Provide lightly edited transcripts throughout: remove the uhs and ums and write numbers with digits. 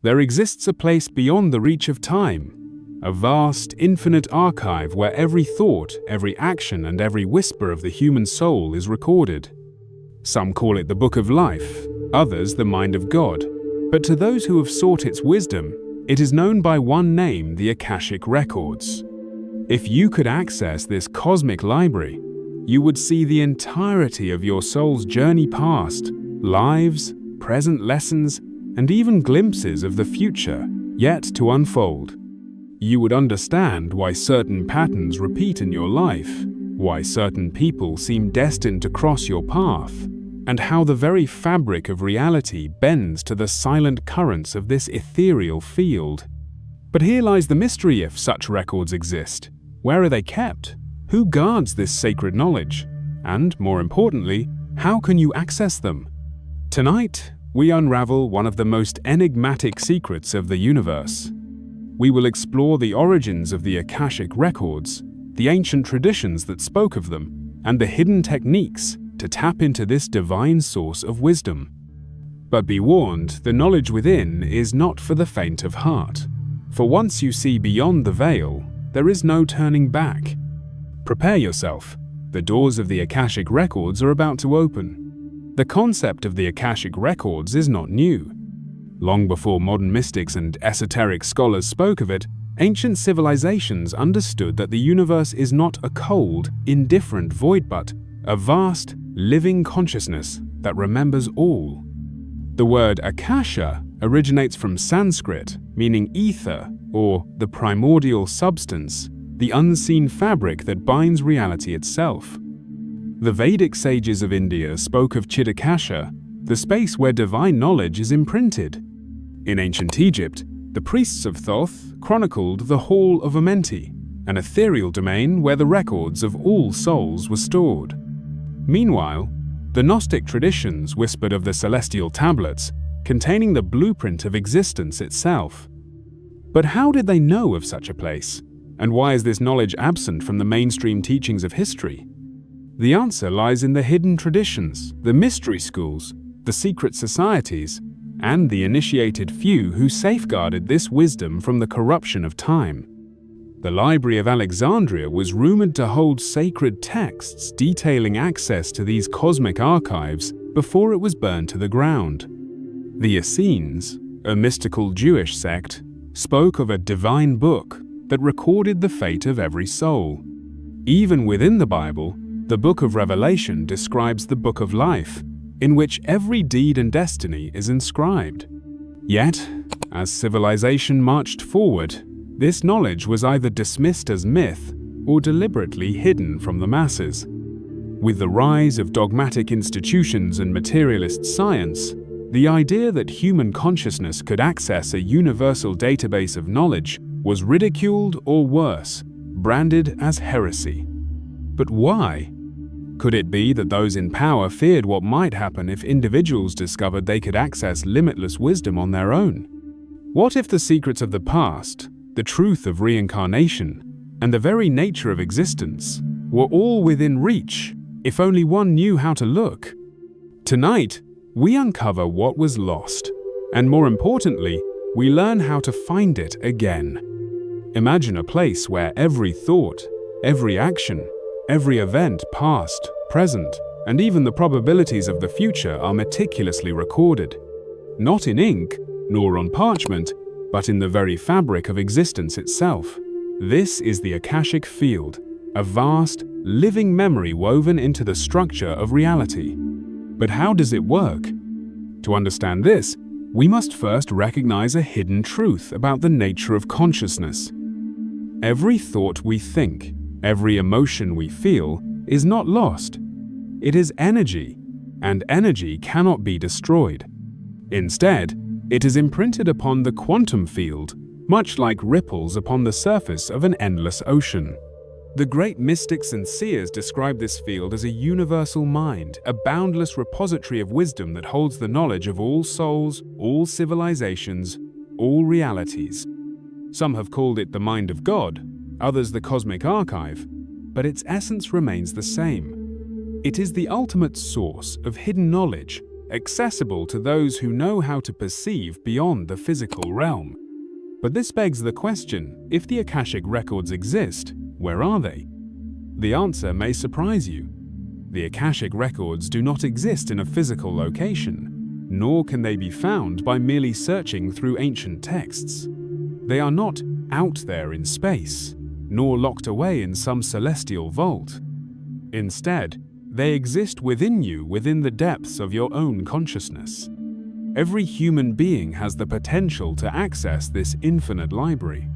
There exists a place beyond the reach of time, a vast, infinite archive where every thought, every action, and every whisper of the human soul is recorded. Some call it the Book of Life, others the Mind of God, but to those who have sought its wisdom, it is known by one name, the Akashic Records. If you could access this cosmic library, you would see the entirety of your soul's journey past, lives, present lessons, and even glimpses of the future yet to unfold. You would understand why certain patterns repeat in your life, why certain people seem destined to cross your path, and how the very fabric of reality bends to the silent currents of this ethereal field. But here lies the mystery: if such records exist, where are they kept? Who guards this sacred knowledge? And, more importantly, how can you access them? Tonight, we unravel one of the most enigmatic secrets of the universe. We will explore the origins of the Akashic Records, the ancient traditions that spoke of them, and the hidden techniques to tap into this divine source of wisdom. But be warned, the knowledge within is not for the faint of heart. For once you see beyond the veil, there is no turning back. Prepare yourself. The doors of the Akashic Records are about to open. The concept of the Akashic Records is not new. Long before modern mystics and esoteric scholars spoke of it, ancient civilizations understood that the universe is not a cold, indifferent void but a vast, living consciousness that remembers all. The word Akasha originates from Sanskrit, meaning ether, or the primordial substance, the unseen fabric that binds reality itself. The Vedic sages of India spoke of Chidakasha, the space where divine knowledge is imprinted. In ancient Egypt, the priests of Thoth chronicled the Hall of Amenti, an ethereal domain where the records of all souls were stored. Meanwhile, the Gnostic traditions whispered of the celestial tablets, containing the blueprint of existence itself. But how did they know of such a place? And why is this knowledge absent from the mainstream teachings of history? The answer lies in the hidden traditions, the mystery schools, the secret societies, and the initiated few who safeguarded this wisdom from the corruption of time. The Library of Alexandria was rumored to hold sacred texts detailing access to these cosmic archives before it was burned to the ground. The Essenes, a mystical Jewish sect, spoke of a divine book that recorded the fate of every soul. Even within the Bible, the Book of Revelation describes the Book of Life, in which every deed and destiny is inscribed. Yet, as civilization marched forward, this knowledge was either dismissed as myth or deliberately hidden from the masses. With the rise of dogmatic institutions and materialist science, the idea that human consciousness could access a universal database of knowledge was ridiculed or worse, branded as heresy. But why? Could it be that those in power feared what might happen if individuals discovered they could access limitless wisdom on their own? What if the secrets of the past, the truth of reincarnation, and the very nature of existence were all within reach if only one knew how to look? Tonight, we uncover what was lost, and more importantly, we learn how to find it again. Imagine a place where every thought, every action, every event past, present, and even the probabilities of the future are meticulously recorded. Not in ink, nor on parchment, but in the very fabric of existence itself. This is the Akashic Field, a vast, living memory woven into the structure of reality. But how does it work? To understand this, we must first recognize a hidden truth about the nature of consciousness. Every thought we think, every emotion we feel, is not lost. It is energy, and energy cannot be destroyed. Instead, it is imprinted upon the quantum field, much like ripples upon the surface of an endless ocean. The great mystics and seers describe this field as a universal mind, a boundless repository of wisdom that holds the knowledge of all souls, all civilizations, all realities. Some have called it the mind of God, others the cosmic archive, but its essence remains the same. It is the ultimate source of hidden knowledge, accessible to those who know how to perceive beyond the physical realm. But this begs the question, if the Akashic Records exist, where are they? The answer may surprise you. The Akashic Records do not exist in a physical location, nor can they be found by merely searching through ancient texts. They are not out there in space, nor locked away in some celestial vault. Instead, they exist within you, within the depths of your own consciousness. Every human being has the potential to access this infinite library.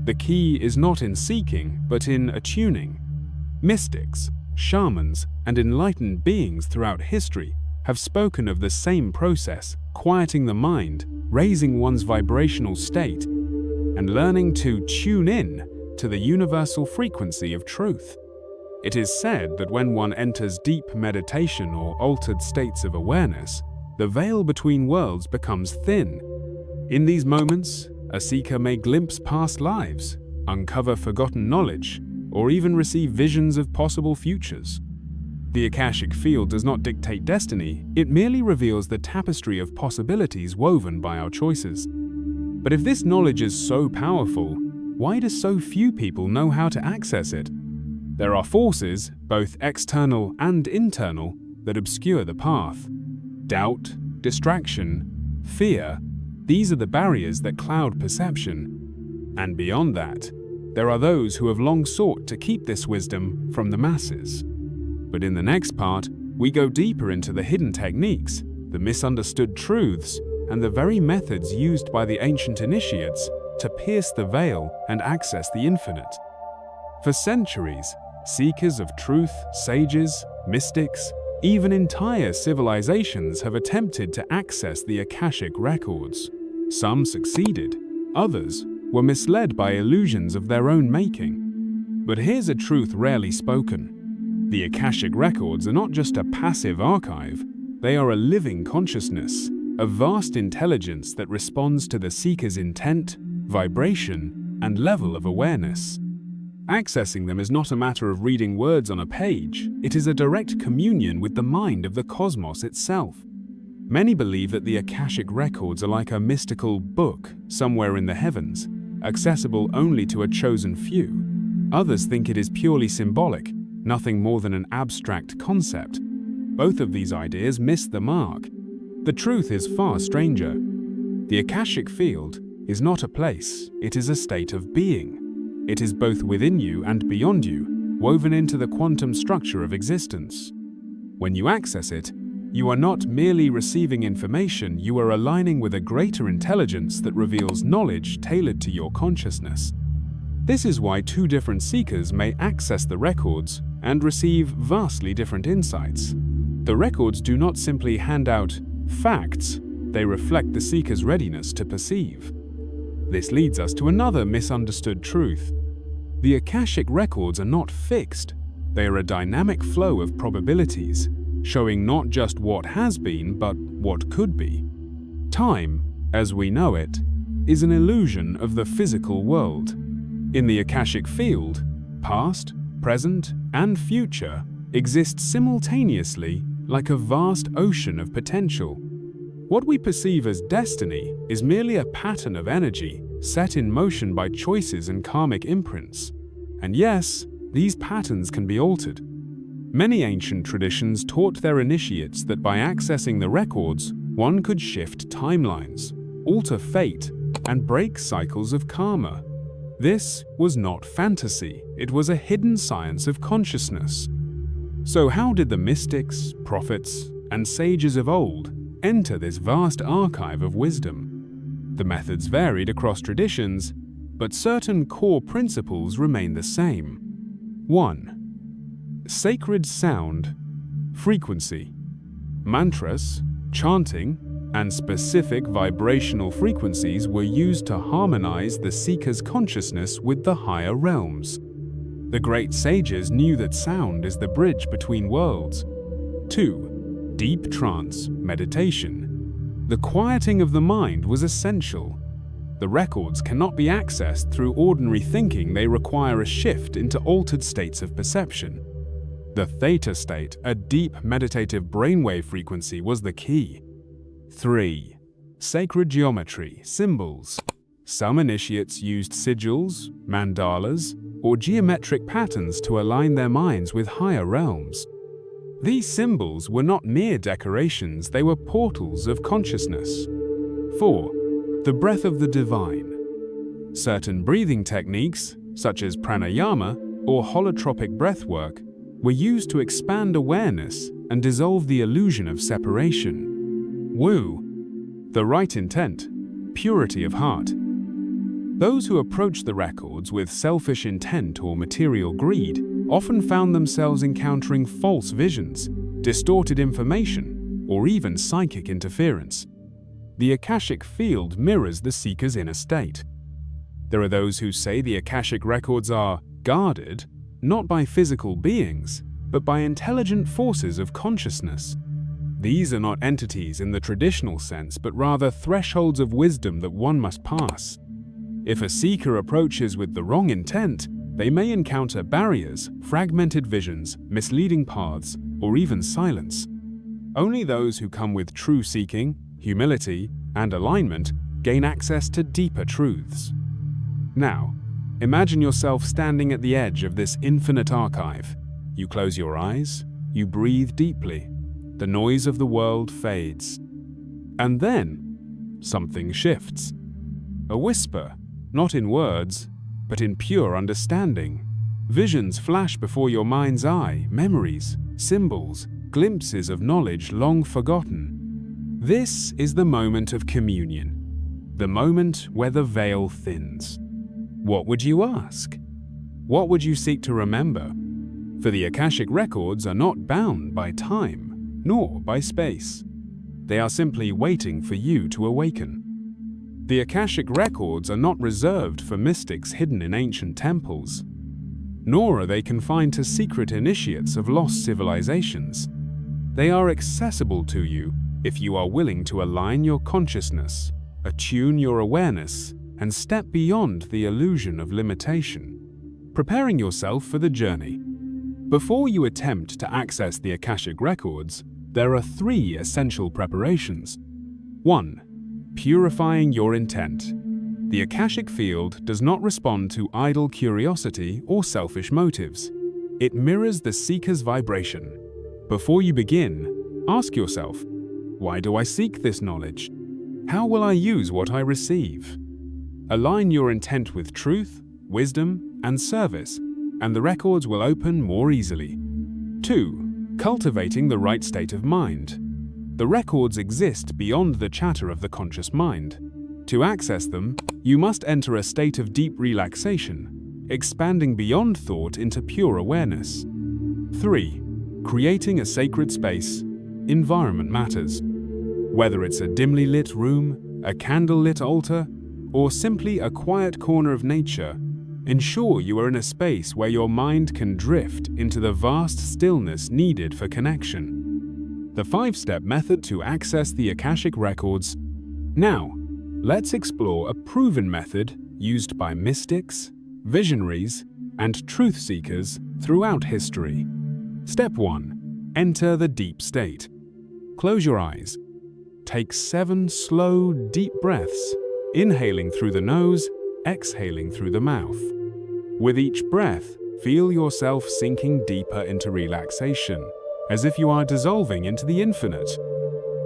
The key is not in seeking, but in attuning. Mystics, shamans, and enlightened beings throughout history have spoken of the same process, quieting the mind, raising one's vibrational state, and learning to tune in to the universal frequency of truth. It is said that when one enters deep meditation or altered states of awareness, the veil between worlds becomes thin. In these moments, a seeker may glimpse past lives, uncover forgotten knowledge, or even receive visions of possible futures. The Akashic field does not dictate destiny, it merely reveals the tapestry of possibilities woven by our choices. But if this knowledge is so powerful, why do so few people know how to access it? There are forces, both external and internal, that obscure the path. Doubt, distraction, fear, these are the barriers that cloud perception. And beyond that, there are those who have long sought to keep this wisdom from the masses. But in the next part, we go deeper into the hidden techniques, the misunderstood truths, and the very methods used by the ancient initiates to pierce the veil and access the infinite. For centuries, seekers of truth, sages, mystics, even entire civilizations have attempted to access the Akashic Records. Some succeeded, others were misled by illusions of their own making. But here's a truth rarely spoken. The Akashic Records are not just a passive archive, they are a living consciousness, a vast intelligence that responds to the seeker's intent, vibration, and level of awareness. Accessing them is not a matter of reading words on a page, it is a direct communion with the mind of the cosmos itself. Many believe that the Akashic Records are like a mystical book somewhere in the heavens, accessible only to a chosen few. Others think it is purely symbolic, nothing more than an abstract concept. Both of these ideas miss the mark. The truth is far stranger. The Akashic field is not a place, it is a state of being. It is both within you and beyond you, woven into the quantum structure of existence. When you access it, you are not merely receiving information, you are aligning with a greater intelligence that reveals knowledge tailored to your consciousness. This is why two different seekers may access the records and receive vastly different insights. The records do not simply hand out facts, they reflect the seeker's readiness to perceive. This leads us to another misunderstood truth. The Akashic Records are not fixed, they are a dynamic flow of probabilities, showing not just what has been, but what could be. Time, as we know it, is an illusion of the physical world. In the Akashic field, past, present, and future exist simultaneously like a vast ocean of potential. What we perceive as destiny is merely a pattern of energy set in motion by choices and karmic imprints. And yes, these patterns can be altered. Many ancient traditions taught their initiates that by accessing the records, one could shift timelines, alter fate, and break cycles of karma. This was not fantasy, it was a hidden science of consciousness. So how did the mystics, prophets, and sages of old enter this vast archive of wisdom? The methods varied across traditions, but certain core principles remain the same. 1. Sacred sound, frequency. Mantras, chanting, and specific vibrational frequencies were used to harmonize the seeker's consciousness with the higher realms. The great sages knew that sound is the bridge between worlds. 2. Deep trance, meditation. The quieting of the mind was essential. The records cannot be accessed through ordinary thinking, they require a shift into altered states of perception. The theta state, a deep meditative brainwave frequency, was the key. 3. Sacred geometry, symbols. Some initiates used sigils, mandalas, or geometric patterns to align their minds with higher realms. These symbols were not mere decorations, they were portals of consciousness. 4. The breath of the divine. Certain breathing techniques, such as pranayama or holotropic breathwork, were used to expand awareness and dissolve the illusion of separation. Wu. The right intent, purity of heart. Those who approached the records with selfish intent or material greed often found themselves encountering false visions, distorted information, or even psychic interference. The Akashic field mirrors the seeker's inner state. There are those who say the Akashic records are guarded, not by physical beings, but by intelligent forces of consciousness. These are not entities in the traditional sense, but rather thresholds of wisdom that one must pass. If a seeker approaches with the wrong intent, they may encounter barriers, fragmented visions, misleading paths, or even silence. Only those who come with true seeking, humility, and alignment gain access to deeper truths. Now, imagine yourself standing at the edge of this infinite archive. You close your eyes, you breathe deeply, the noise of the world fades. And then, something shifts. A whisper, not in words, but in pure understanding. Visions flash before your mind's eye, memories, symbols, glimpses of knowledge long forgotten. This is the moment of communion, the moment where the veil thins. What would you ask? What would you seek to remember? For the Akashic records are not bound by time, nor by space. They are simply waiting for you to awaken. The Akashic records are not reserved for mystics hidden in ancient temples, nor are they confined to secret initiates of lost civilizations. They are accessible to you if you are willing to align your consciousness, attune your awareness, and step beyond the illusion of limitation, preparing yourself for the journey. Before you attempt to access the Akashic records, there are 3 essential preparations. 1. Purifying your intent. The Akashic field does not respond to idle curiosity or selfish motives. It mirrors the seeker's vibration. Before you begin, ask yourself, why do I seek this knowledge? How will I use what I receive? Align your intent with truth, wisdom, and service, and the records will open more easily. 2. Cultivating the right state of mind. The records exist beyond the chatter of the conscious mind. To access them, you must enter a state of deep relaxation, expanding beyond thought into pure awareness. 3. Creating a sacred space. Environment matters. Whether it's a dimly lit room, a candle-lit altar, or simply a quiet corner of nature, ensure you are in a space where your mind can drift into the vast stillness needed for connection. The 5-step method to access the Akashic records. Now, let's explore a proven method used by mystics, visionaries, and truth seekers throughout history. Step 1. Enter the deep state. Close your eyes. Take 7 slow, deep breaths, inhaling through the nose, exhaling through the mouth. With each breath, feel yourself sinking deeper into relaxation, as if you are dissolving into the infinite.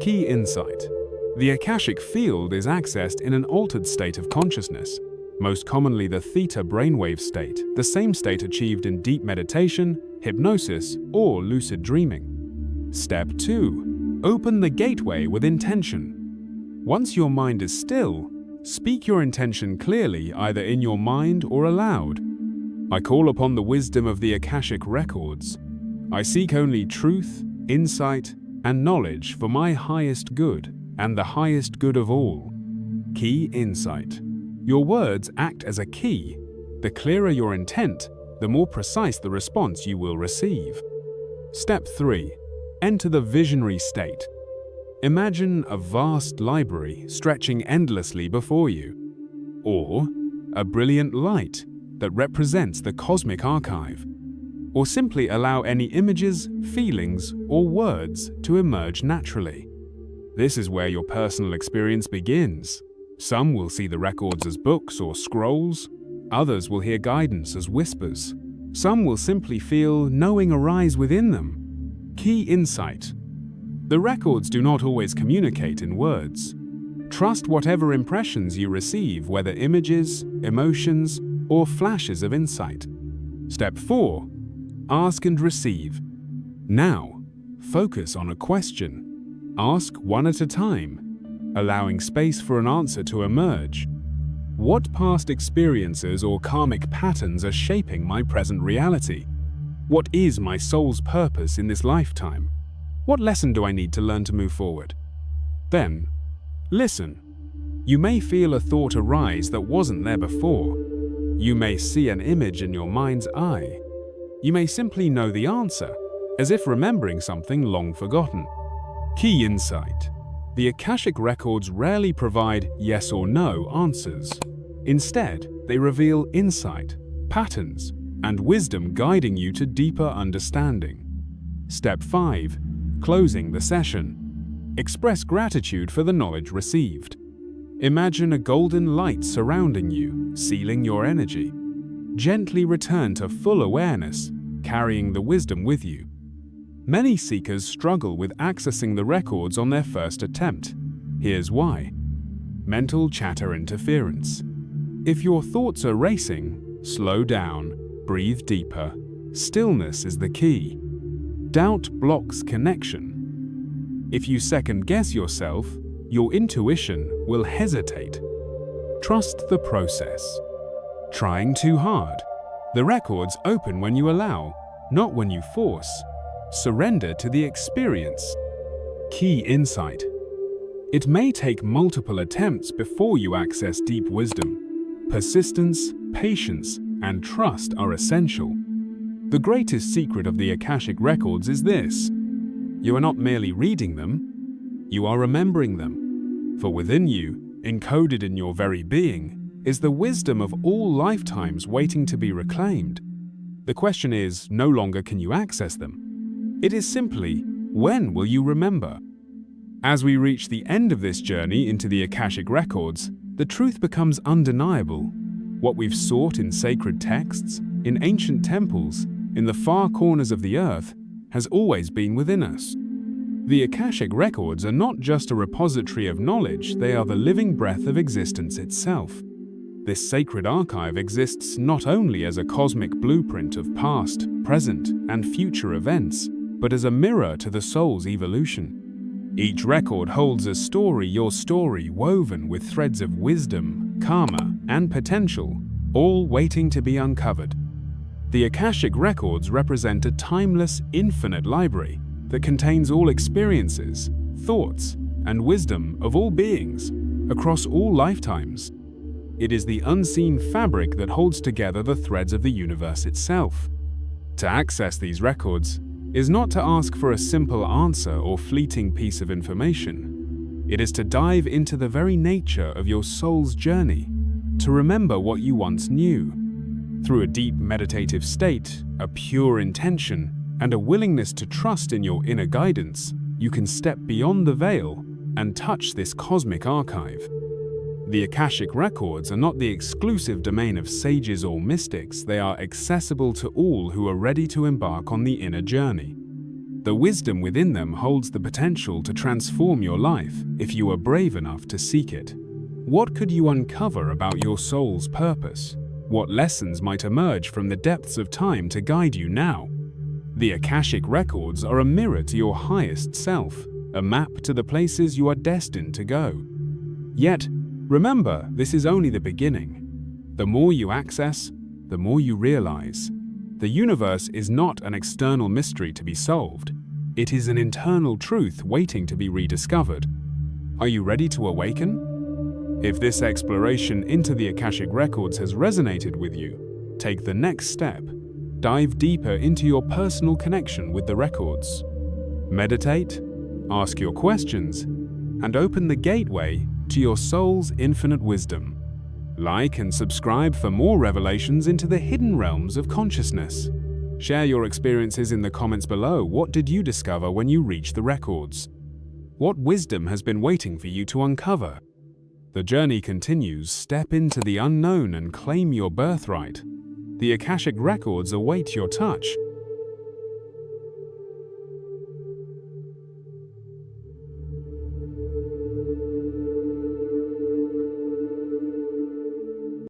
Key insight. The Akashic field is accessed in an altered state of consciousness, most commonly the theta brainwave state, the same state achieved in deep meditation, hypnosis, or lucid dreaming. Step 2. Open the gateway with intention. Once your mind is still, speak your intention clearly, either in your mind or aloud. I call upon the wisdom of the Akashic records. I seek only truth, insight, and knowledge for my highest good and the highest good of all. Key insight. Your words act as a key. The clearer your intent, the more precise the response you will receive. Step 3. Enter the visionary state. Imagine a vast library stretching endlessly before you, or a brilliant light that represents the cosmic archive. or simply allow any images, feelings, or words to emerge naturally. This is where your personal experience begins. Some will see the records as books or scrolls, others will hear guidance as whispers. Some will simply feel knowing arise within them. Key insight: the records do not always communicate in words. Trust whatever impressions you receive, whether images, emotions, or flashes of insight. Step 4. Ask and receive. Now, focus on a question. Ask one at a time, allowing space for an answer to emerge. What past experiences or karmic patterns are shaping my present reality? What is my soul's purpose in this lifetime? What lesson do I need to learn to move forward? Then, listen. You may feel a thought arise that wasn't there before. You may see an image in your mind's eye. You may simply know the answer, as if remembering something long forgotten. Key insight: the Akashic Records rarely provide yes or no answers. Instead, they reveal insight, patterns, and wisdom guiding you to deeper understanding. Step 5. Closing the session. Express gratitude for the knowledge received. Imagine a golden light surrounding you, sealing your energy. Gently return to full awareness, carrying the wisdom with you. Many seekers struggle with accessing the records on their first attempt. Here's why. Mental chatter interference. If your thoughts are racing, slow down, breathe deeper. Stillness is the key. Doubt blocks connection. If you second-guess yourself, your intuition will hesitate. Trust the process. Trying too hard. The records open when you allow, not when you force. Surrender to the experience. Key insight: it may take multiple attempts before you access deep wisdom. Persistence, patience, and trust are essential. The greatest secret of the Akashic Records is this: you are not merely reading them, you are remembering them. For within you, encoded in your very being, is the wisdom of all lifetimes waiting to be reclaimed. The question is, no longer can you access them. It is simply, when will you remember? As we reach the end of this journey into the Akashic Records, the truth becomes undeniable. What we've sought in sacred texts, in ancient temples, in the far corners of the earth, has always been within us. The Akashic Records are not just a repository of knowledge, they are the living breath of existence itself. This sacred archive exists not only as a cosmic blueprint of past, present, and future events, but as a mirror to the soul's evolution. Each record holds a story, your story, woven with threads of wisdom, karma, and potential, all waiting to be uncovered. The Akashic Records represent a timeless, infinite library that contains all experiences, thoughts, and wisdom of all beings, across all lifetimes. It is the unseen fabric that holds together the threads of the universe itself. To access these records is not to ask for a simple answer or fleeting piece of information. It is to dive into the very nature of your soul's journey, to remember what you once knew. Through a deep meditative state, a pure intention, and a willingness to trust in your inner guidance, you can step beyond the veil and touch this cosmic archive. The Akashic Records are not the exclusive domain of sages or mystics, they are accessible to all who are ready to embark on the inner journey. The wisdom within them holds the potential to transform your life if you are brave enough to seek it. What could you uncover about your soul's purpose? What lessons might emerge from the depths of time to guide you now? The Akashic Records are a mirror to your highest self, a map to the places you are destined to go. Yet, remember, this is only the beginning. The more you access, the more you realize. The universe is not an external mystery to be solved. It is an internal truth waiting to be rediscovered. Are you ready to awaken? If this exploration into the Akashic Records has resonated with you, take the next step. Dive deeper into your personal connection with the records. Meditate, ask your questions, and open the gateway to your soul's infinite wisdom. Like and subscribe for more revelations into the hidden realms of consciousness. Share your experiences in the comments below. What did you discover when you reached the records? What wisdom has been waiting for you to uncover? The journey continues. Step into the unknown and claim your birthright. The Akashic Records await your touch.